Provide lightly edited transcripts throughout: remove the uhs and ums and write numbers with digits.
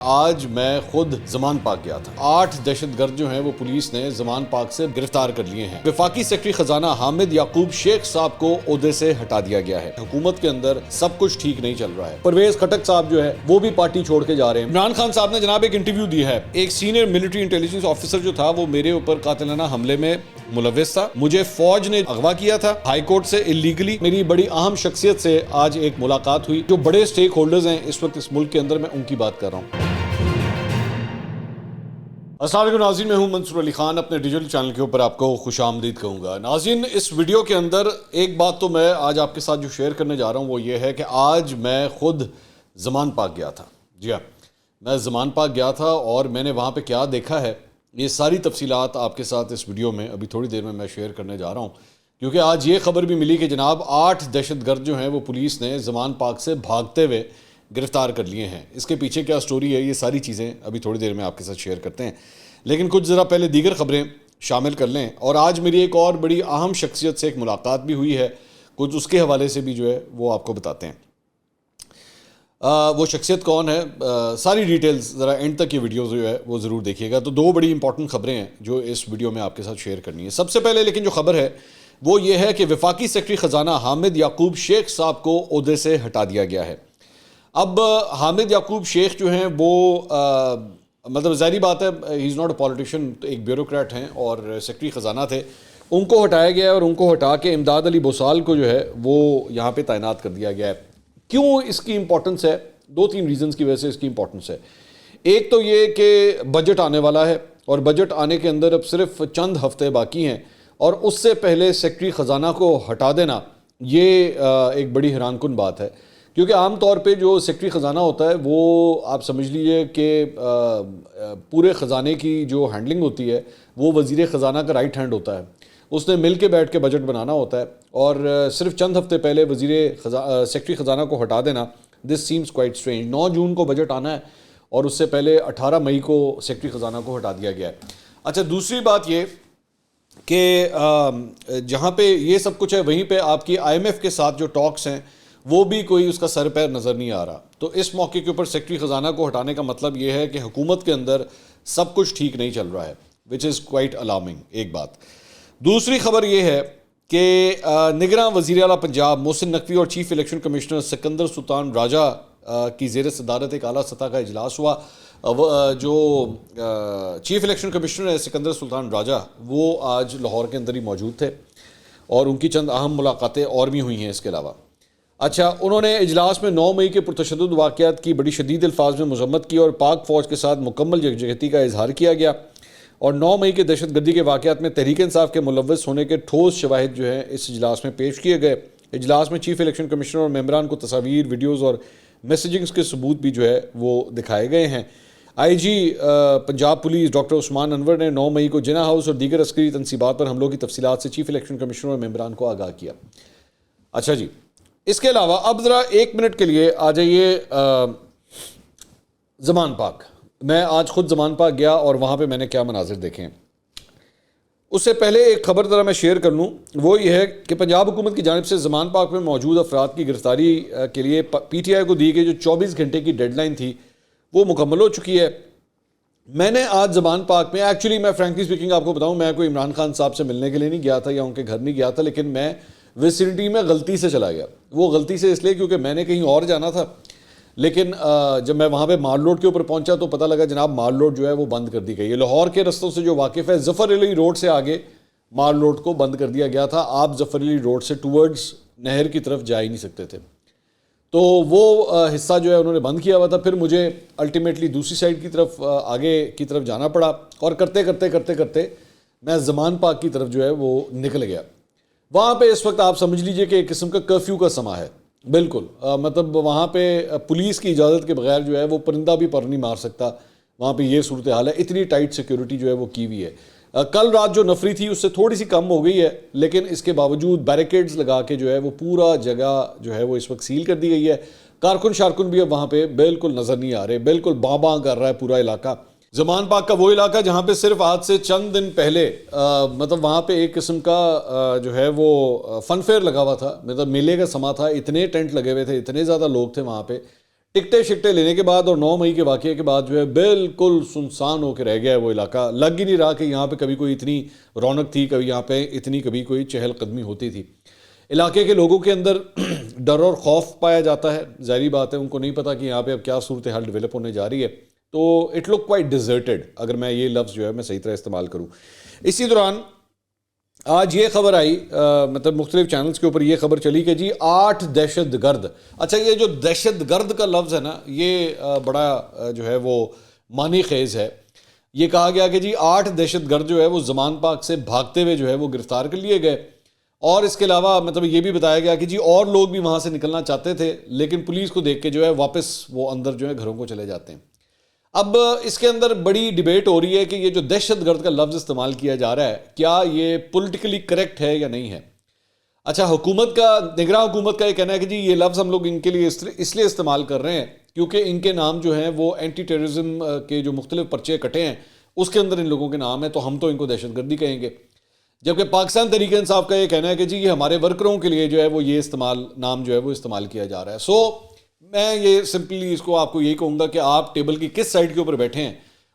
آج میں خود زمان پاک گیا تھا۔ 8 دہشت گرد جو ہیں وہ پولیس نے زمان پاک سے گرفتار کر لیے ہیں۔ وفاقی سیکرٹری خزانہ حامد یعقوب شیخ صاحب کو عہدے سے ہٹا دیا گیا ہے۔ حکومت کے اندر سب کچھ ٹھیک نہیں چل رہا ہے۔ پرویز خٹک صاحب جو ہے وہ بھی پارٹی چھوڑ کے جا رہے ہیں۔ عمران خان صاحب نے جناب ایک انٹرویو دی ہے۔ ایک سینئر ملٹری انٹیلیجنس آفیسر جو تھا وہ میرے اوپر قاتلانہ حملے میں ملوث تھا، مجھے فوج نے اغوا کیا تھا ہائی کورٹ سے اللیگلی۔ میری بڑی اہم شخصیت سے آج ایک ملاقات ہوئی۔ جو بڑے سٹیک ہولڈرز ہیں اس وقت اس ملک کے اندر، میں ان کی بات کر رہا ہوں۔ السلام علیکم ناظرین، میں ہوں منصور علی خان، اپنے ڈیجیٹل چینل کے اوپر آپ کو خوش آمدید کہوں گا۔ ناظرین، اس ویڈیو کے اندر ایک بات تو میں آج آپ کے ساتھ جو شیئر کرنے جا رہا ہوں وہ یہ ہے کہ آج میں خود زمان پاک گیا تھا۔ جی ہاں، میں زمان پاک گیا تھا اور میں نے وہاں پہ کیا دیکھا ہے، یہ ساری تفصیلات آپ کے ساتھ اس ویڈیو میں ابھی تھوڑی دیر میں شیئر کرنے جا رہا ہوں، کیونکہ آج یہ خبر بھی ملی کہ جناب 8 دہشت گرد جو ہیں وہ پولیس نے زمان پاک سے بھاگتے ہوئے گرفتار کر لیے ہیں۔ اس کے پیچھے کیا سٹوری ہے، یہ ساری چیزیں ابھی تھوڑی دیر میں آپ کے ساتھ شیئر کرتے ہیں، لیکن کچھ ذرا پہلے دیگر خبریں شامل کر لیں۔ اور آج میری ایک اور بڑی اہم شخصیت سے ایک ملاقات بھی ہوئی ہے، کچھ اس کے حوالے سے بھی جو ہے وہ آپ کو بتاتے ہیں۔ وہ شخصیت کون ہے، ساری ڈیٹیلز ذرا اینڈ تک یہ ویڈیو جو ہے وہ ضرور دیکھیے گا۔ تو 2 بڑی امپورٹنٹ خبریں ہیں جو اس ویڈیو میں آپ کے ساتھ شیئر کرنی ہے۔ سب سے پہلے لیکن جو خبر ہے وہ یہ ہے کہ وفاقی سیکرٹری خزانہ حامد یعقوب شیخ صاحب کو عہدے سے ہٹا دیا گیا ہے۔ اب حامد یعقوب شیخ جو ہیں وہ مطلب ظاہری بات ہے، ہی از ناٹ اے پولیٹیشین، ایک بیوروکریٹ ہیں اور سیکرٹری خزانہ تھے، ان کو ہٹایا گیا ہے اور ان کو ہٹا کے امداد علی بوسال کو جو ہے وہ یہاں پہ تعینات کر دیا گیا ہے۔ کیوں اس کی امپورٹنس ہے؟ 2-3 ریزنز کی وجہ سے اس کی امپورٹنس ہے۔ ایک تو یہ کہ بجٹ آنے والا ہے اور بجٹ آنے کے اندر اب صرف چند ہفتے باقی ہیں، اور اس سے پہلے سیکرٹری خزانہ کو ہٹا دینا یہ ایک بڑی حیران کن بات ہے، کیونکہ عام طور پہ جو سیکرٹری خزانہ ہوتا ہے وہ آپ سمجھ لیجئے کہ پورے خزانے کی جو ہینڈلنگ ہوتی ہے وہ وزیر خزانہ کا رائٹ ہینڈ ہوتا ہے، اس نے مل کے بیٹھ کے بجٹ بنانا ہوتا ہے، اور صرف چند ہفتے پہلے سیکرٹری خزانہ کو ہٹا دینا، دس سیمز کوائٹ اسٹرینج۔ 9 جون کو بجٹ آنا ہے اور اس سے پہلے 18 مئی کو سیکرٹری خزانہ کو ہٹا دیا گیا ہے۔ اچھا، دوسری بات یہ کہ جہاں پہ یہ سب کچھ ہے وہیں پہ آپ کی IMF کے ساتھ جو ٹاکس ہیں وہ بھی کوئی اس کا سر پیر نظر نہیں آ رہا۔ تو اس موقع کے اوپر سیکرٹری خزانہ کو ہٹانے کا مطلب یہ ہے کہ حکومت کے اندر سب کچھ ٹھیک نہیں چل رہا ہے، وچ از کوائٹ الارمنگ، ایک بات۔ دوسری خبر یہ ہے کہ نگراں وزیر اعلیٰ پنجاب محسن نقوی اور چیف الیکشن کمشنر سکندر سلطان راجہ کی زیر صدارت ایک اعلیٰ سطح کا اجلاس ہوا۔ جو چیف الیکشن کمشنر ہے سکندر سلطان راجہ، وہ آج لاہور کے اندر ہی موجود تھے اور ان کی چند اہم ملاقاتیں اور بھی ہوئی ہیں اس کے علاوہ۔ اچھا، انہوں نے اجلاس میں 9 مئی کے پرتشدد واقعات کی بڑی شدید الفاظ میں مذمت کی اور پاک فوج کے ساتھ مکمل یکجہتی کا اظہار کیا گیا، اور 9 مئی کے دہشت گردی کے واقعات میں تحریک انصاف کے ملوث ہونے کے ٹھوس شواہد جو ہیں اس اجلاس میں پیش کیے گئے۔ اجلاس میں چیف الیکشن کمشنر اور ممبران کو تصاویر، ویڈیوز اور میسیجنگز کے ثبوت بھی جو ہے وہ دکھائے گئے ہیں۔ IG پنجاب پولیس ڈاکٹر عثمان انور نے 9 مئی کو جناح ہاؤس اور دیگر عسکری تنصیبات پر حملوں کی تفصیلات سے چیف الیکشن کمشنر اور ممبران کو آگاہ کیا۔ اچھا جی، اس کے علاوہ اب ذرا 1 منٹ کے لیے آ جائیے زمان پاک۔ میں آج خود زمان پاک گیا اور وہاں پہ میں نے کیا مناظر دیکھے ہیں۔ اس سے پہلے ایک خبر ذرا میں شیئر کر لوں، وہ یہ ہے کہ پنجاب حکومت کی جانب سے زمان پاک میں موجود افراد کی گرفتاری کے لیے PTI کو دی گئی جو 24 گھنٹے کی ڈیڈ لائن تھی وہ مکمل ہو چکی ہے۔ میں نے آج زمان پاک میں ایکچولی میں فرینکلی اسپیکنگ آپ کو بتاؤں، میں کوئی عمران خان صاحب سے ملنے کے لیے نہیں گیا تھا یا ان کے گھر نہیں گیا تھا، لیکن میں ویسینٹی میں غلطی سے چلا گیا۔ وہ غلطی سے اس لیے کیونکہ میں نے کہیں اور جانا تھا، لیکن جب میں وہاں پہ مال روڈ کے اوپر پہنچا تو پتہ لگا جناب مال روڈ جو ہے وہ بند کر دی گئی ہے۔ لاہور کے رستوں سے جو واقف ہے، ظفر علی روڈ سے آگے مال روڈ کو بند کر دیا گیا تھا، آپ ظفر علی روڈ سے ٹورڈز نہر کی طرف جا ہی نہیں سکتے تھے، تو وہ حصہ جو ہے انہوں نے بند کیا ہوا تھا۔ پھر مجھے الٹیمیٹلی دوسری سائڈ کی طرف آگے کی طرف جانا پڑا، اور کرتے کرتے میں زمان پاک کی طرف جو ہے وہ نکل گیا۔ وہاں پہ اس وقت آپ سمجھ لیجئے کہ ایک قسم کا کرفیو کا سما ہے، بالکل مطلب وہاں پہ پولیس کی اجازت کے بغیر جو ہے وہ پرندہ بھی پر نہیں مار سکتا، وہاں پہ یہ صورتحال ہے، اتنی ٹائٹ سیکیورٹی جو ہے وہ کی ہوئی ہے۔ کل رات جو نفری تھی اس سے تھوڑی سی کم ہو گئی ہے، لیکن اس کے باوجود بیریکیڈز لگا کے جو ہے وہ پورا جگہ جو ہے وہ اس وقت سیل کر دی گئی ہے۔ کارکن شارکن بھی اب وہاں پہ بالکل نظر نہیں آ رہے، بالکل باں کر رہا ہے پورا علاقہ۔ زمان پاک کا وہ علاقہ جہاں پہ صرف آج سے چند دن پہلے مطلب وہاں پہ ایک قسم کا جو ہے وہ فن فیئر لگا ہوا تھا، مطلب میلے کا سما تھا، اتنے ٹینٹ لگے ہوئے تھے، اتنے زیادہ لوگ تھے وہاں پہ، ٹکٹیں شکٹیں لینے کے بعد اور 9 مئی کے واقعے کے بعد جو ہے بالکل سنسان ہو کے رہ گیا ہے وہ علاقہ. لگ ہی نہیں رہا کہ یہاں پہ کبھی کوئی اتنی رونق تھی, کبھی یہاں پہ اتنی کبھی کوئی چہل قدمی ہوتی تھی. علاقے کے لوگوں کے اندر ڈر اور خوف پایا جاتا ہے. ظاہری بات ہے ان کو نہیں پتا کہ یہاں پہ اب کیا صورتحال ڈیولپ ہونے جا رہی ہے. تو اٹ لک کوائٹ ڈیزرٹڈ, اگر میں یہ لفظ جو ہے میں صحیح طرح استعمال کروں. اسی دوران آج یہ خبر آئی, مطلب مختلف چینلز کے اوپر یہ خبر چلی کہ جی 8 دہشت گرد. اچھا, یہ جو دہشت گرد کا لفظ ہے نا, یہ بڑا جو ہے وہ معنی خیز ہے. یہ کہا گیا کہ جی 8 دہشت گرد جو ہے وہ زمان پاک سے بھاگتے ہوئے جو ہے وہ گرفتار کر لیے گئے, اور اس کے علاوہ مطلب یہ بھی بتایا گیا کہ جی اور لوگ بھی وہاں سے نکلنا چاہتے تھے, لیکن پولیس کو دیکھ کے جو ہے واپس وہ اندر جو ہے گھروں کو چلے جاتے ہیں. اب اس کے اندر بڑی ڈیبیٹ ہو رہی ہے کہ یہ جو دہشت گرد کا لفظ استعمال کیا جا رہا ہے, کیا یہ پولیٹیکلی کریکٹ ہے یا نہیں ہے. اچھا, حکومت کا, نگراں حکومت کا یہ کہنا ہے کہ جی یہ لفظ ہم لوگ ان کے لیے اس لیے استعمال کر رہے ہیں کیونکہ ان کے نام جو ہیں وہ اینٹی ٹیررزم کے جو مختلف پرچے کٹے ہیں اس کے اندر ان لوگوں کے نام ہیں, تو ہم تو ان کو دہشت گردی کہیں گے. جبکہ پاکستان تحریک انصاف کا یہ کہنا ہے کہ جی یہ ہمارے ورکروں کے لیے جو ہے وہ یہ نام جو ہے وہ استعمال کیا جا رہا ہے. سو میں یہ سمپلی اس کو آپ کو یہی کہوں گا کہ آپ ٹیبل کی کس سائڈ کے اوپر بیٹھے ہیں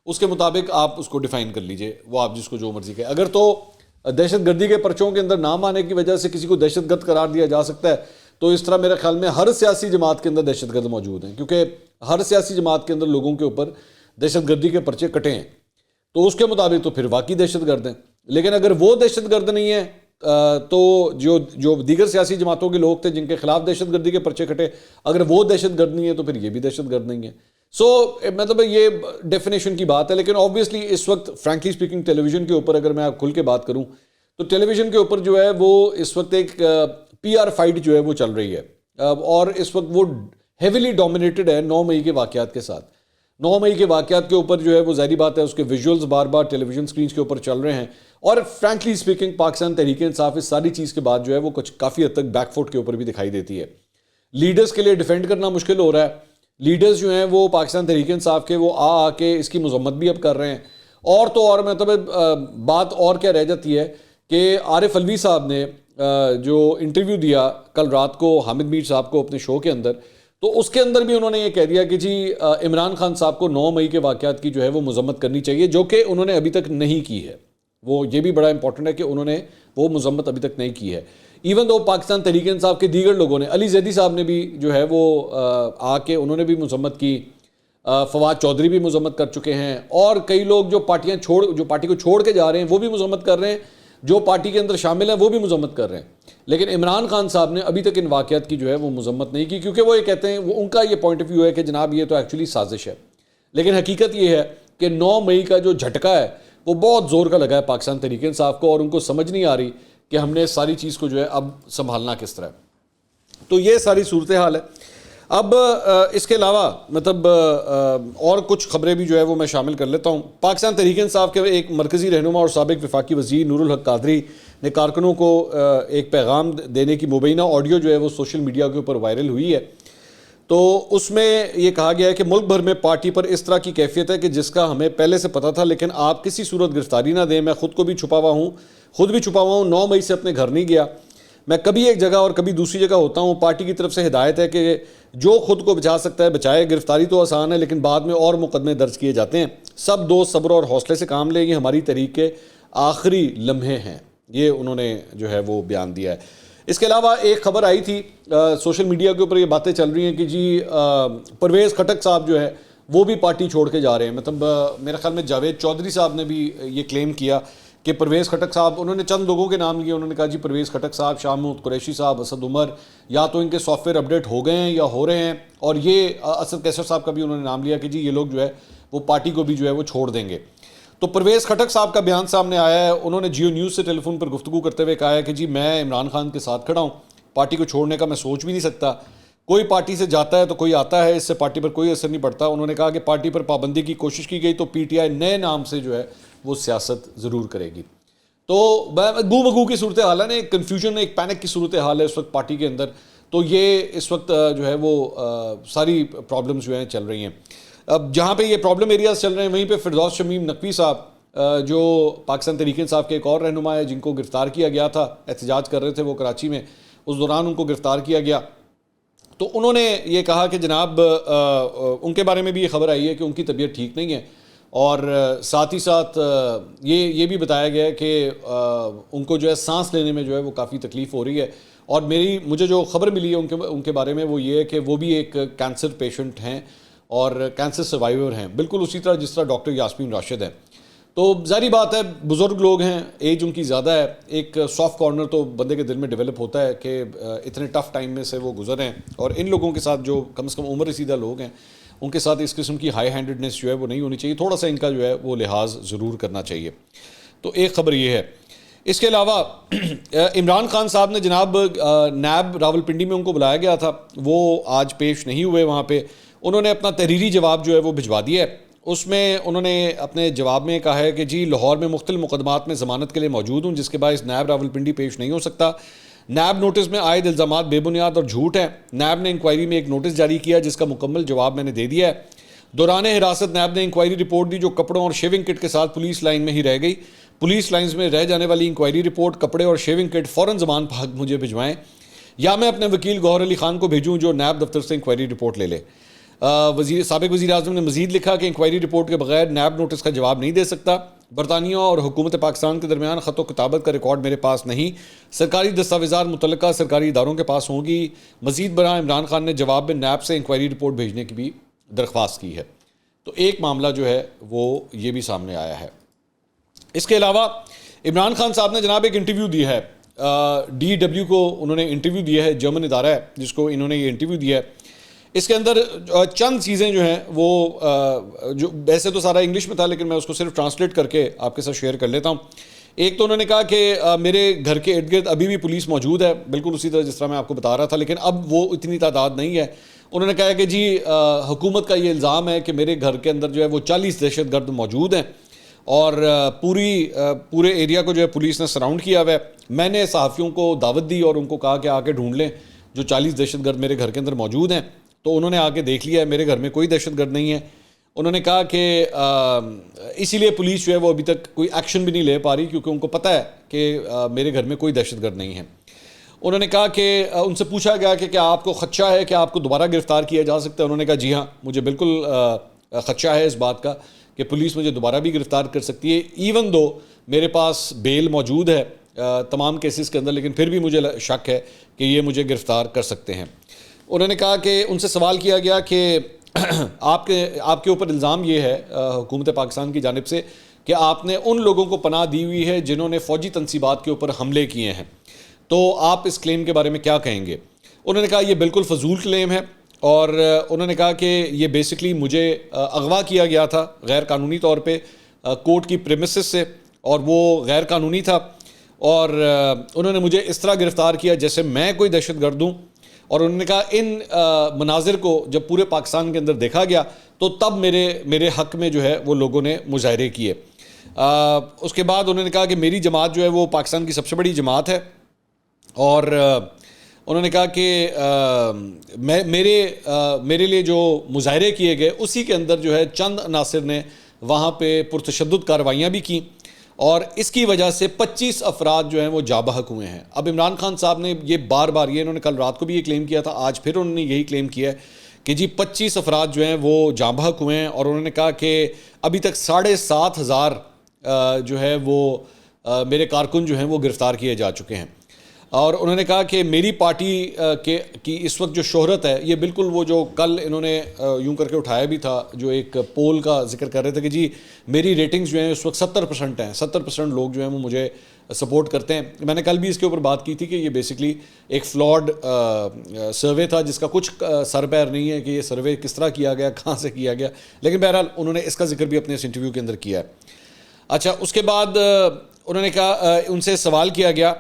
اس کے مطابق آپ اس کو ڈیفائن کر لیجئے, وہ آپ جس کو جو مرضی کہیں. اگر تو دہشت گردی کے پرچوں کے اندر نام آنے کی وجہ سے کسی کو دہشت گرد قرار دیا جا سکتا ہے, تو اس طرح میرے خیال میں ہر سیاسی جماعت کے اندر دہشت گرد موجود ہیں, کیونکہ ہر سیاسی جماعت کے اندر لوگوں کے اوپر دہشت گردی کے پرچے کٹے ہیں, تو اس کے مطابق تو پھر واقعی دہشت گرد ہیں. لیکن اگر وہ دہشت گرد نہیں ہے تو جو دیگر سیاسی جماعتوں کے لوگ تھے جن کے خلاف دہشت گردی کے پرچے کٹے, اگر وہ دہشت گرد نہیں ہے تو پھر یہ بھی دہشت گرد نہیں ہے. سو مطلب یہ ڈیفینیشن کی بات ہے. لیکن آبویسلی اس وقت فرینکلی اسپیکنگ ٹیلی ویژن کے اوپر اگر میں آپ کھل کے بات کروں تو ٹیلی ویژن کے اوپر جو ہے وہ اس وقت ایک پی آر فائٹ جو ہے وہ چل رہی ہے, اور اس وقت وہ ہیویلی ڈومینیٹڈ ہے 9 مئی کے واقعات کے ساتھ. 9 مئی کے واقعات کے اوپر جو ہے وہ ظاہری بات ہے اس کے ویژولز بار بار ٹیلی ویژن سکرینز کے اوپر چل رہے ہیں, اور فرینکلی اسپیکنگ پاکستان تحریک انصاف اس ساری چیز کے بعد جو ہے وہ کچھ کافی حد تک بیک فوٹ کے اوپر بھی دکھائی دیتی ہے. لیڈرز کے لیے ڈیفینڈ کرنا مشکل ہو رہا ہے. لیڈرز جو ہیں وہ پاکستان تحریک انصاف کے وہ آ کے اس کی مذمت بھی اب کر رہے ہیں. اور تو اور مطلب بات اور کیا رہ جاتی ہے کہ عارف علوی صاحب نے جو انٹرویو دیا کل رات کو حامد میر صاحب کو اپنے شو کے اندر, تو اس کے اندر بھی انہوں نے یہ کہہ دیا کہ جی عمران خان صاحب کو 9 مئی کے واقعات کی جو ہے وہ مذمت کرنی چاہیے, جو کہ انہوں نے ابھی تک نہیں کی ہے. وہ یہ بھی بڑا امپورٹنٹ ہے کہ انہوں نے وہ مذمت ابھی تک نہیں کی ہے. ایون دو پاکستان تحریک انصاف کے دیگر لوگوں نے, علی زیدی صاحب نے بھی جو ہے وہ آ کے انہوں نے بھی مذمت کی, فواد چودھری بھی مذمت کر چکے ہیں, اور کئی لوگ جو پارٹی کو چھوڑ کے جا رہے ہیں وہ بھی مذمت کر رہے ہیں, جو پارٹی کے اندر شامل ہیں وہ بھی مذمت کر رہے ہیں. لیکن عمران خان صاحب نے ابھی تک ان واقعات کی جو ہے وہ مذمت نہیں کی, کیونکہ وہ یہ کہتے ہیں, ان کا یہ پوائنٹ آف ویو ہے کہ جناب یہ تو ایکچولی سازش ہے. لیکن حقیقت یہ ہے کہ 9 مئی کا جو جھٹکا ہے وہ بہت زور کا لگا ہے پاکستان تحریک انصاف کو, اور ان کو سمجھ نہیں آ رہی کہ ہم نے ساری چیز کو جو ہے اب سنبھالنا کس طرح. تو یہ ساری صورتحال ہے. اب اس کے علاوہ مطلب اور کچھ خبریں بھی جو ہے وہ میں شامل کر لیتا ہوں. پاکستان تحریک انصاف کے ایک مرکزی رہنما اور سابق وفاقی وزیر نور الحق قادری نے کارکنوں کو ایک پیغام دینے کی مبینہ آڈیو جو ہے وہ سوشل میڈیا کے اوپر وائرل ہوئی ہے. تو اس میں یہ کہا گیا ہے کہ ملک بھر میں پارٹی پر اس طرح کی کیفیت ہے کہ جس کا ہمیں پہلے سے پتہ تھا, لیکن آپ کسی صورت گرفتاری نہ دیں. میں خود بھی چھپا ہوا ہوں. 9 مئی سے اپنے گھر نہیں گیا. میں کبھی ایک جگہ اور کبھی دوسری جگہ ہوتا ہوں. پارٹی کی طرف سے ہدایت ہے کہ جو خود کو بچا سکتا ہے بچائے. گرفتاری تو آسان ہے لیکن بعد میں اور مقدمے درج کیے جاتے ہیں. سب دوست صبر اور حوصلے سے کام لیں, یہ ہماری تحریک کے آخری لمحے ہیں. یہ انہوں نے جو ہے وہ بیان دیا ہے. اس کے علاوہ ایک خبر آئی تھی سوشل میڈیا کے اوپر, یہ باتیں چل رہی ہیں کہ جی پرویز خٹک صاحب جو ہے وہ بھی پارٹی چھوڑ کے جا رہے ہیں. مطلب میرے خیال میں جاوید چودھری صاحب نے بھی یہ کلیم کیا کہ پرویز خٹک صاحب, انہوں نے چند لوگوں کے نام لیے. انہوں نے کہا جی پرویز خٹک صاحب, شاہ محمود قریشی صاحب, اسد عمر, یا تو ان کے سافٹ ویئر اپڈیٹ ہو گئے ہیں یا ہو رہے ہیں. اور یہ اسد کیسر صاحب کا بھی انہوں نے نام لیا کہ جی یہ لوگ جو ہے وہ پارٹی کو بھی جو ہے وہ چھوڑ دیں گے. تو پرویز خٹک صاحب کا بیان سامنے آیا ہے. انہوں نے جیو نیوز سے ٹیلی فون پر گفتگو کرتے ہوئے کہا ہے کہ جی میں عمران خان کے ساتھ کھڑا ہوں, پارٹی کو چھوڑنے کا میں سوچ بھی نہیں سکتا. کوئی پارٹی سے جاتا ہے تو کوئی آتا ہے, اس سے پارٹی پر کوئی اثر نہیں پڑتا. انہوں نے کہا کہ پارٹی پر پابندی کی کوشش کی گئی تو پی ٹی آئی نئے نام سے جو ہے وہ سیاست ضرور کرے گی. تو گو بگو کی صورتحال ہے نا, ایک کنفیوژن, ایک پینک کی صورتحال ہے اس وقت پارٹی کے اندر. تو یہ اس وقت جو ہے وہ ساری پرابلمز جو ہیں چل رہی ہیں. اب جہاں پہ یہ پرابلم ایریاز چل رہے ہیں وہیں پہ فردوس شمیم نقوی صاحب جو پاکستان تحریک انصاف کے ایک اور رہنما ہے جن کو گرفتار کیا گیا تھا, احتجاج کر رہے تھے وہ کراچی میں, اس دوران ان کو گرفتار کیا گیا. تو انہوں نے یہ کہا کہ جناب ان کے بارے میں بھی یہ خبر آئی ہے کہ ان کی طبیعت ٹھیک نہیں ہے، اور ساتھ ہی ساتھ یہ بھی بتایا گیا ہے کہ ان کو جو ہے سانس لینے میں جو ہے وہ کافی تکلیف ہو رہی ہے، اور مجھے جو خبر ملی ہے ان کے بارے میں وہ یہ ہے کہ وہ بھی ایک کینسر پیشنٹ ہیں اور کینسر سروائیور ہیں، بالکل اسی طرح جس طرح ڈاکٹر یاسمین راشد ہیں۔ تو ظاہری بات ہے بزرگ لوگ ہیں، ایج ان کی زیادہ ہے، ایک سافٹ کارنر تو بندے کے دل میں ڈیولپ ہوتا ہے کہ اتنے ٹف ٹائم میں سے وہ گزر ہیں، اور ان لوگوں کے ساتھ جو کم از کم عمر رسیدہ لوگ ہیں ان کے ساتھ اس قسم کی ہائی ہینڈڈنس جو ہے وہ نہیں ہونی چاہیے، تھوڑا سا ان کا جو ہے وہ لحاظ ضرور کرنا چاہیے۔ تو ایک خبر یہ ہے۔ اس کے علاوہ عمران خان صاحب نے جناب نیب راولپنڈی میں ان کو بلایا گیا تھا، وہ آج پیش نہیں ہوئے وہاں پہ، انہوں نے اپنا تحریری جواب جو ہے وہ بھجوا دیا ہے۔ اس میں انہوں نے اپنے جواب میں کہا ہے کہ جی لاہور میں مختلف مقدمات میں ضمانت کے لیے موجود ہوں، جس کے باعث نیب راولپنڈی پیش نہیں ہو سکتا۔ نیب نوٹس میں عائد الزامات بے بنیاد اور جھوٹ ہیں۔ نیب نے انکوائری میں ایک نوٹس جاری کیا جس کا مکمل جواب میں نے دے دیا ہے۔ دوران حراست نیب نے انکوائری رپورٹ دی جو کپڑوں اور شیونگ کٹ کے ساتھ پولیس لائن میں ہی رہ گئی۔ پولیس لائنز میں رہ جانے والی انکوائری رپورٹ، کپڑے اور شیونگ کٹ فوراً زمان بھاگ مجھے بھجوائیں، یا میں اپنے وکیل گوہر علی خان کو بھیجوں جو نیب دفتر سے انکوائری رپورٹ لے لے۔ سابق وزیر اعظم نے مزید لکھا کہ انکوائری رپورٹ کے بغیر نیب نوٹس کا جواب نہیں دے سکتا۔ برطانیہ اور حکومت پاکستان کے درمیان خط و کتابت کا ریکارڈ میرے پاس نہیں، سرکاری دستاویزات متعلقہ سرکاری اداروں کے پاس ہوں گی۔ مزید برآں عمران خان نے جواب میں نیب سے انکوائری رپورٹ بھیجنے کی بھی درخواست کی ہے۔ تو ایک معاملہ جو ہے وہ یہ بھی سامنے آیا ہے۔ اس کے علاوہ عمران خان صاحب نے جناب ایک انٹرویو دیا ہے، DW کو انہوں نے انٹرویو دیا ہے، جرمن ادارہ ہے جس کو انہوں نے یہ انٹرویو دیا ہے۔ اس کے اندر چند چیزیں جو ہیں وہ جو ویسے تو سارا انگلش میں تھا لیکن میں اس کو صرف ٹرانسلیٹ کر کے آپ کے ساتھ شیئر کر لیتا ہوں۔ ایک تو انہوں نے کہا کہ میرے گھر کے ارد گرد ابھی بھی پولیس موجود ہے، بالکل اسی طرح جس طرح میں آپ کو بتا رہا تھا، لیکن اب وہ اتنی تعداد نہیں ہے۔ انہوں نے کہا کہ جی حکومت کا یہ الزام ہے کہ میرے گھر کے اندر جو ہے وہ 40 دہشت گرد موجود ہیں، اور پورے ایریا کو جو ہے پولیس نے سراؤنڈ کیا ہوا ہے۔ میں نے صحافیوں کو دعوت دی اور ان کو کہا کہ آ کے ڈھونڈ لیں جو 40 دہشت گرد میرے گھر کے اندر موجود ہیں، تو انہوں نے آ کے دیکھ لیا ہے، میرے گھر میں کوئی دہشت گرد نہیں ہے۔ انہوں نے کہا کہ اسی لیے پولیس جو ہے وہ ابھی تک کوئی ایکشن بھی نہیں لے پا رہی کیونکہ ان کو پتہ ہے کہ میرے گھر میں کوئی دہشت گرد نہیں ہے۔ انہوں نے کہا کہ ان سے پوچھا گیا کہ کیا آپ کو خدشہ ہے کہ آپ کو دوبارہ گرفتار کیا جا سکتا ہے؟ انہوں نے کہا جی ہاں، مجھے بالکل خدشہ ہے اس بات کا کہ پولیس مجھے دوبارہ بھی گرفتار کر سکتی ہے، ایون دو میرے پاس بیل موجود ہے تمام کیسز کے اندر، لیکن پھر بھی مجھے شک ہے کہ یہ مجھے گرفتار کر سکتے ہیں۔ انہوں نے کہا کہ ان سے سوال کیا گیا کہ آپ کے اوپر الزام یہ ہے حکومت پاکستان کی جانب سے کہ آپ نے ان لوگوں کو پناہ دی ہوئی ہے جنہوں نے فوجی تنصیبات کے اوپر حملے کیے ہیں، تو آپ اس کلیم کے بارے میں کیا کہیں گے؟ انہوں نے کہا یہ بالکل فضول کلیم ہے، اور انہوں نے کہا کہ یہ بیسکلی مجھے اغوا کیا گیا تھا غیر قانونی طور پہ کورٹ کی پریمیسز سے، اور وہ غیر قانونی تھا، اور انہوں نے مجھے اس طرح گرفتار کیا جیسے میں کوئی دہشت گرد ہوں۔ اور انہوں نے کہا ان مناظر کو جب پورے پاکستان کے اندر دیکھا گیا تو تب میرے حق میں جو ہے وہ لوگوں نے مظاہرے کیے۔ اس کے بعد انہوں نے کہا کہ میری جماعت جو ہے وہ پاکستان کی سب سے بڑی جماعت ہے، اور انہوں نے کہا کہ میرے لیے جو مظاہرے کیے گئے اسی کے اندر جو ہے چند عناصر نے وہاں پہ پرتشدد کارروائیاں بھی کیں، اور اس کی وجہ سے 25 افراد جو ہیں وہ جاں بحق ہوئے ہیں۔ اب عمران خان صاحب نے یہ بار بار انہوں نے کل رات کو بھی یہ کلیم کیا تھا، آج پھر انہوں نے یہی کلیم کیا ہے کہ جی 25 افراد جو ہیں وہ جاں بحق ہوئے ہیں، اور انہوں نے کہا کہ ابھی تک 7,500 جو ہے وہ میرے کارکن جو ہیں وہ گرفتار کیے جا چکے ہیں۔ اور انہوں نے کہا کہ میری پارٹی کی اس وقت جو شہرت ہے یہ بالکل وہ جو کل انہوں نے یوں کر کے اٹھایا بھی تھا، جو ایک پول کا ذکر کر رہے تھے کہ جی میری ریٹنگز جو ہیں اس وقت 70% ہیں، 70% لوگ جو ہیں وہ مجھے سپورٹ کرتے ہیں۔ میں نے کل بھی اس کے اوپر بات کی تھی کہ یہ بیسکلی ایک فلاڈ سروے تھا جس کا کچھ سر پیر نہیں ہے کہ یہ سروے کس طرح کیا گیا، کہاں سے کیا گیا، لیکن بہرحال انہوں نے اس کا ذکر بھی اپنے اس انٹرویو کے اندر کیا ہے۔ اچھا، اس کے بعد انہوں نے کہا، ان سے سوال کیا گیا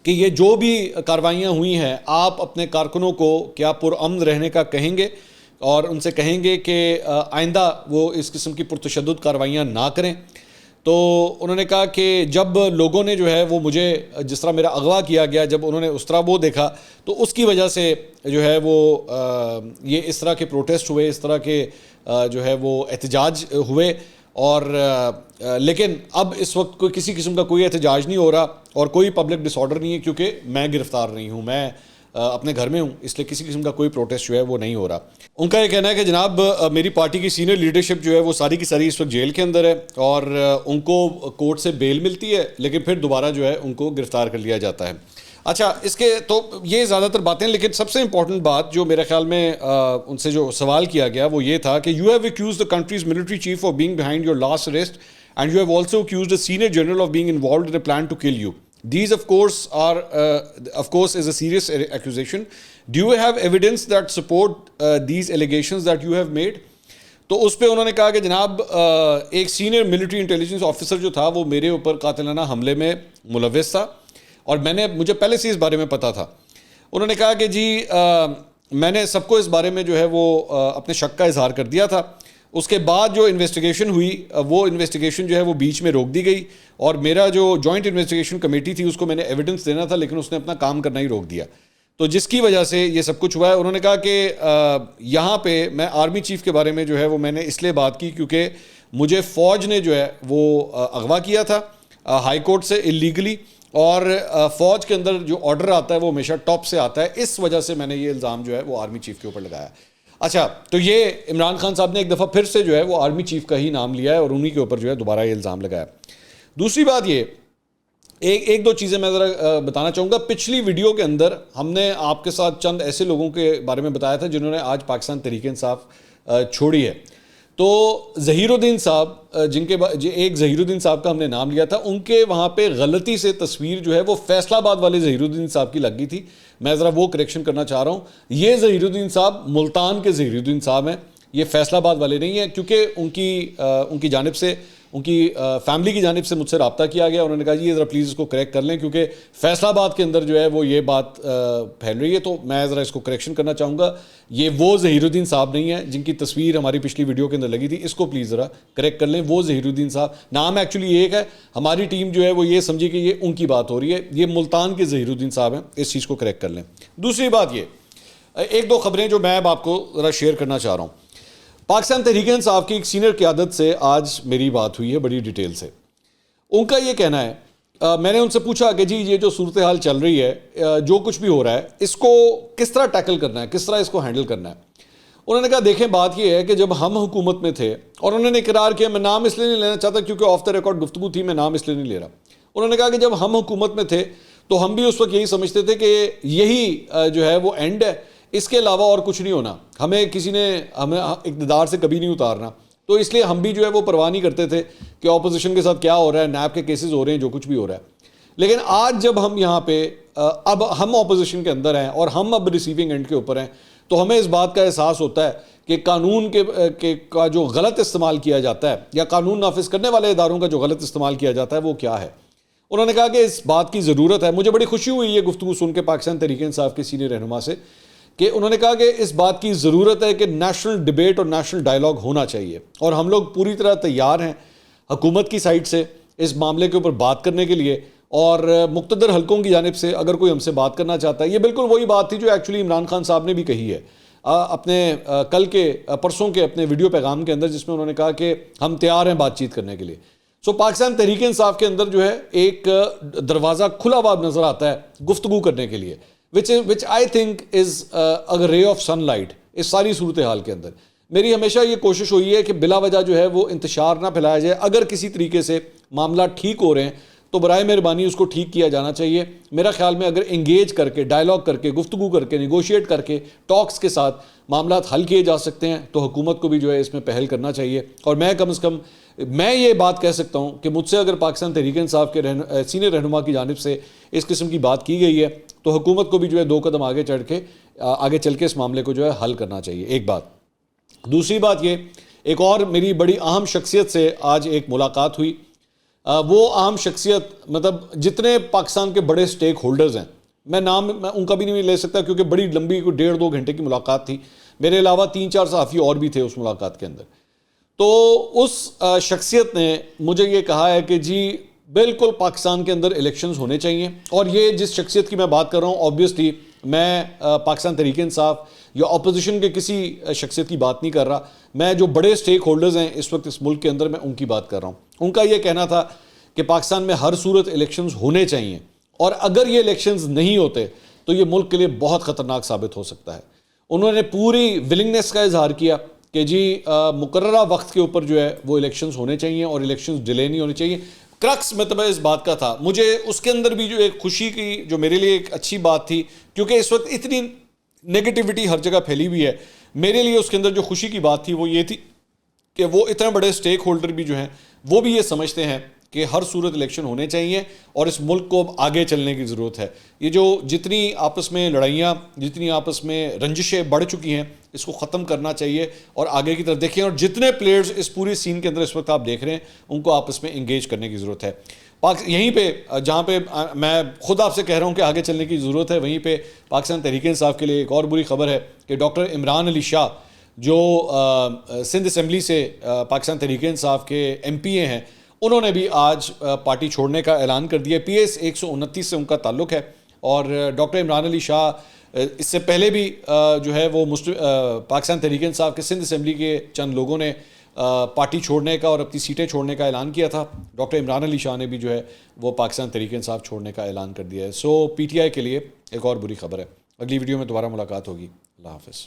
کہ یہ جو بھی کاروائیاں ہوئی ہیں آپ اپنے کارکنوں کو کیا پرامن رہنے کا کہیں گے، اور ان سے کہیں گے کہ آئندہ وہ اس قسم کی پرتشدد کاروائیاں نہ کریں؟ تو انہوں نے کہا کہ جب لوگوں نے جو ہے وہ مجھے جس طرح میرا اغوا کیا گیا، جب انہوں نے اس طرح وہ دیکھا تو اس کی وجہ سے جو ہے وہ یہ اس طرح کے پروٹیسٹ ہوئے، اس طرح کے جو ہے وہ احتجاج ہوئے، اور لیکن اب اس وقت کسی قسم کا کوئی احتجاج نہیں ہو رہا اور کوئی پبلک ڈس آرڈر نہیں ہے کیونکہ میں گرفتار نہیں ہوں، میں اپنے گھر میں ہوں، اس لیے کسی قسم کا کوئی پروٹیسٹ جو ہے وہ نہیں ہو رہا۔ ان کا یہ کہنا ہے کہ جناب میری پارٹی کی سینئر لیڈرشپ جو ہے وہ ساری کی ساری اس وقت جیل کے اندر ہے، اور ان کو کورٹ سے بیل ملتی ہے لیکن پھر دوبارہ جو ہے ان کو گرفتار کر لیا جاتا ہے۔ اچھا، اس کے تو یہ زیادہ تر باتیں، لیکن سب سے امپورٹنٹ بات جو میرے خیال میں ان سے جو سوال کیا گیا وہ یہ تھا کہ you have accused the country's military chief of being behind your last arrest and you have also accused a senior general of being involved in a plan to kill you. These of course is a serious accusation. Do you have evidence that support these allegations that you have made? تو اس پہ انہوں نے کہا کہ جناب ایک senior military intelligence officer جو تھا وہ میرے اوپر قاتلانہ حملے میں ملوث تھا، اور مجھے پہلے سے اس بارے میں پتہ تھا۔ انہوں نے کہا کہ جی میں نے سب کو اس بارے میں جو ہے وہ اپنے شک کا اظہار کر دیا تھا۔ اس کے بعد جو انویسٹیگیشن ہوئی وہ انویسٹیگیشن جو ہے وہ بیچ میں روک دی گئی، اور میرا جو جوائنٹ انویسٹیگیشن کمیٹی تھی اس کو میں نے ایویڈنس دینا تھا، لیکن اس نے اپنا کام کرنا ہی روک دیا، تو جس کی وجہ سے یہ سب کچھ ہوا ہے۔ انہوں نے کہا کہ یہاں پہ میں آرمی چیف کے بارے میں جو ہے وہ میں نے اس لیے بات کی کیونکہ مجھے فوج نے جو ہے وہ اغوا کیا تھا ہائی کورٹ سے اللیگلی، اور فوج کے اندر جو آرڈر آتا ہے وہ ہمیشہ ٹاپ سے آتا ہے، اس وجہ سے میں نے یہ الزام جو ہے وہ آرمی چیف کے اوپر لگایا۔ اچھا، تو یہ عمران خان صاحب نے ایک دفعہ پھر سے جو ہے وہ آرمی چیف کا ہی نام لیا ہے اور انہی کے اوپر جو ہے دوبارہ یہ الزام لگایا۔ دوسری بات یہ ایک دو چیزیں میں ذرا بتانا چاہوں گا۔ پچھلی ویڈیو کے اندر ہم نے آپ کے ساتھ چند ایسے لوگوں کے بارے میں بتایا تھا جنہوں نے آج پاکستان تحریک انصاف چھوڑی ہے، تو ظہیر الدین صاحب ایک ظہیر الدین صاحب کا ہم نے نام لیا تھا، ان کے وہاں پہ غلطی سے تصویر جو ہے وہ فیصل آباد والے ظہیر الدین صاحب کی لگ گئی تھی، میں ذرا وہ کریکشن کرنا چاہ رہا ہوں۔ یہ ظہیر الدین صاحب ملتان کے ظہیر الدین صاحب ہیں، یہ فیصل آباد والے نہیں ہیں، کیونکہ ان کی جانب سے، ان کی فیملی کی جانب سے مجھ سے رابطہ کیا گیا، انہوں نے کہا جی یہ ذرا پلیز اس کو کریکٹ کر لیں کیونکہ فیصل آباد کے اندر جو ہے وہ یہ بات پھیل رہی ہے، تو میں ذرا اس کو کریکشن کرنا چاہوں گا۔ یہ وہ ظہیر الدین صاحب نہیں ہیں جن کی تصویر ہماری پچھلی ویڈیو کے اندر لگی تھی، اس کو پلیز ذرا کریکٹ کر لیں۔ وہ ظہیر الدین صاحب نام ایکچولی ایک ہے، ہماری ٹیم جو ہے وہ یہ سمجھی کہ یہ ان کی بات ہو رہی ہے، یہ ملتان کے ظہیر الدین صاحب ہیں، اس چیز کو کریکٹ کر لیں۔ دوسری بات یہ ایک دو خبریں جو میں اب آپ کو ذرا شیئر کرنا چاہ رہا ہوں۔ پاکستان تحریک انصاف کی ایک سینئر قیادت سے آج میری بات ہوئی ہے بڑی ڈیٹیل سے۔ ان کا یہ کہنا ہے، میں نے ان سے پوچھا کہ جی یہ جو صورتحال چل رہی ہے، جو کچھ بھی ہو رہا ہے، اس کو کس طرح ٹیکل کرنا ہے، کس طرح اس کو ہینڈل کرنا ہے۔ انہوں نے کہا دیکھیں بات یہ ہے کہ جب ہم حکومت میں تھے، اور انہوں نے اقرار کیا، میں نام اس لیے نہیں لینا چاہتا کیونکہ آف دا ریکارڈ گفتگو تھی، میں نام اس لیے نہیں لے رہا۔ انہوں نے کہا کہ جب ہم حکومت میں تھے تو ہم بھی اس وقت یہی سمجھتے تھے کہ یہی جو ہے وہ اینڈ ہے، اس کے علاوہ اور کچھ نہیں ہونا، ہمیں کسی نے ہمیں اقتدار سے کبھی نہیں اتارنا، تو اس لیے ہم بھی جو ہے وہ پرواہ نہیں کرتے تھے کہ اپوزیشن کے ساتھ کیا ہو رہا ہے، نیب کے کیسز ہو رہے ہیں، جو کچھ بھی ہو رہا ہے۔ لیکن آج جب ہم یہاں پہ اب ہم اپوزیشن کے اندر ہیں اور ہم اب ریسیونگ اینڈ کے اوپر ہیں، تو ہمیں اس بات کا احساس ہوتا ہے کہ قانون کا جو غلط استعمال کیا جاتا ہے، یا قانون نافذ کرنے والے اداروں کا جو غلط استعمال کیا جاتا ہے وہ کیا ہے۔ انہوں نے کہا کہ اس بات کی ضرورت ہے، مجھے بڑی خوشی ہوئی یہ گفتگو سن کے پاکستان تحریک انصاف کے سینئر رہنما سے، کہ انہوں نے کہا کہ اس بات کی ضرورت ہے کہ نیشنل ڈیبیٹ اور نیشنل ڈائیلاگ ہونا چاہیے، اور ہم لوگ پوری طرح تیار ہیں حکومت کی سائٹ سے اس معاملے کے اوپر بات کرنے کے لیے، اور مقتدر حلقوں کی جانب سے اگر کوئی ہم سے بات کرنا چاہتا ہے۔ یہ بالکل وہی بات تھی جو ایکچولی عمران خان صاحب نے بھی کہی ہے اپنے پرسوں کے اپنے ویڈیو پیغام کے اندر، جس میں انہوں نے کہا کہ ہم تیار ہیں بات چیت کرنے کے لیے۔ سو پاکستان تحریک انصاف کے اندر جو ہے ایک دروازہ کھلا ہوا نظر آتا ہے گفتگو کرنے کے لیے، which I think is a ray of sunlight اس ساری صورتحال کے اندر۔ میری ہمیشہ یہ کوشش ہوئی ہے کہ بلا وجہ جو ہے وہ انتشار نہ پھیلایا جائے، اگر کسی طریقے سے معاملات ٹھیک ہو رہے ہیں تو برائے مہربانی اس کو ٹھیک کیا جانا چاہیے۔ میرا خیال میں اگر انگیج کر کے، ڈائیلاگ کر کے، گفتگو کر کے، نیگوشیٹ کر کے، ٹاکس کے ساتھ معاملات حل کیے جا سکتے ہیں تو حکومت کو بھی جو ہے اس میں پہل کرنا چاہیے۔ اور میں کم از کم میں یہ بات کہہ سکتا ہوں کہ مجھ سے اگر پاکستان تحریک انصاف کے سینئر رہنما کی جانب سے اس قسم کی بات کی گئی ہے تو حکومت کو بھی جو ہے دو قدم آگے چل کے اس معاملے کو جو ہے حل کرنا چاہیے، ایک بات۔ دوسری بات یہ، ایک اور میری بڑی اہم شخصیت سے آج ایک ملاقات ہوئی۔ وہ اہم شخصیت مطلب جتنے پاکستان کے بڑے سٹیک ہولڈرز ہیں، میں نام ان کا بھی نہیں لے سکتا کیونکہ بڑی لمبی 1.5-2 گھنٹے کی ملاقات تھی، میرے علاوہ 3-4 صحافی اور بھی تھے اس ملاقات کے اندر۔ تو اس شخصیت نے مجھے یہ کہا ہے کہ جی بالکل پاکستان کے اندر الیکشنز ہونے چاہیے، اور یہ جس شخصیت کی میں بات کر رہا ہوں آبویسلی میں پاکستان تحریک انصاف یا اپوزیشن کے کسی شخصیت کی بات نہیں کر رہا، میں جو بڑے سٹیک ہولڈرز ہیں اس وقت اس ملک کے اندر میں ان کی بات کر رہا ہوں۔ ان کا یہ کہنا تھا کہ پاکستان میں ہر صورت الیکشنز ہونے چاہیے، اور اگر یہ الیکشنز نہیں ہوتے تو یہ ملک کے لیے بہت خطرناک ثابت ہو سکتا ہے. انہوں نے پوری ولنگنس کا اظہار کیا کہ جی مقررہ وقت کے اوپر جو ہے وہ الیکشنز ہونے چاہیے اور الیکشنز ڈیلے نہیں ہونے چاہیے. کرکس مطلب اس بات کا تھا, مجھے اس کے اندر بھی جو ایک خوشی کی, جو میرے لیے ایک اچھی بات تھی, کیونکہ اس وقت اتنی نیگیٹیوٹی ہر جگہ پھیلی ہوئی ہے, میرے لیے اس کے اندر جو خوشی کی بات تھی وہ یہ تھی کہ وہ اتنے بڑے سٹیک ہولڈر بھی جو ہیں وہ بھی یہ سمجھتے ہیں کہ ہر صورت الیکشن ہونے چاہیے اور اس ملک کو اب آگے چلنے کی ضرورت ہے. یہ جو جتنی آپس میں لڑائیاں, جتنی آپس میں رنجشیں بڑھ چکی ہیں, اس کو ختم کرنا چاہیے اور آگے کی طرف دیکھیں. اور جتنے پلیئرز اس پوری سین کے اندر اس وقت آپ دیکھ رہے ہیں ان کو آپس میں انگیج کرنے کی ضرورت ہے. یہیں پہ جہاں پہ میں خود آپ سے کہہ رہا ہوں کہ آگے چلنے کی ضرورت ہے, وہیں پہ پاکستان تحریک انصاف کے لیے ایک اور بری خبر ہے کہ ڈاکٹر عمران علی شاہ جو سندھ اسمبلی سے پاکستان تحریک انصاف کے ایم پی اے ہیں, انہوں نے بھی آج پارٹی چھوڑنے کا اعلان کر دیا. پی ایس 129 سے ان کا تعلق ہے اور ڈاکٹر عمران علی شاہ اس سے پہلے بھی جو ہے وہ پاکستان تحریک انصاف کے سندھ اسمبلی کے چند لوگوں نے پارٹی چھوڑنے کا اور اپنی سیٹیں چھوڑنے کا اعلان کیا تھا. ڈاکٹر عمران علی شاہ نے بھی جو ہے وہ پاکستان تحریک انصاف چھوڑنے کا اعلان کر دیا ہے. سو پی ٹی آئی کے لیے ایک اور بری خبر ہے. اگلی ویڈیو میں دوبارہ ملاقات ہوگی. اللہ حافظ.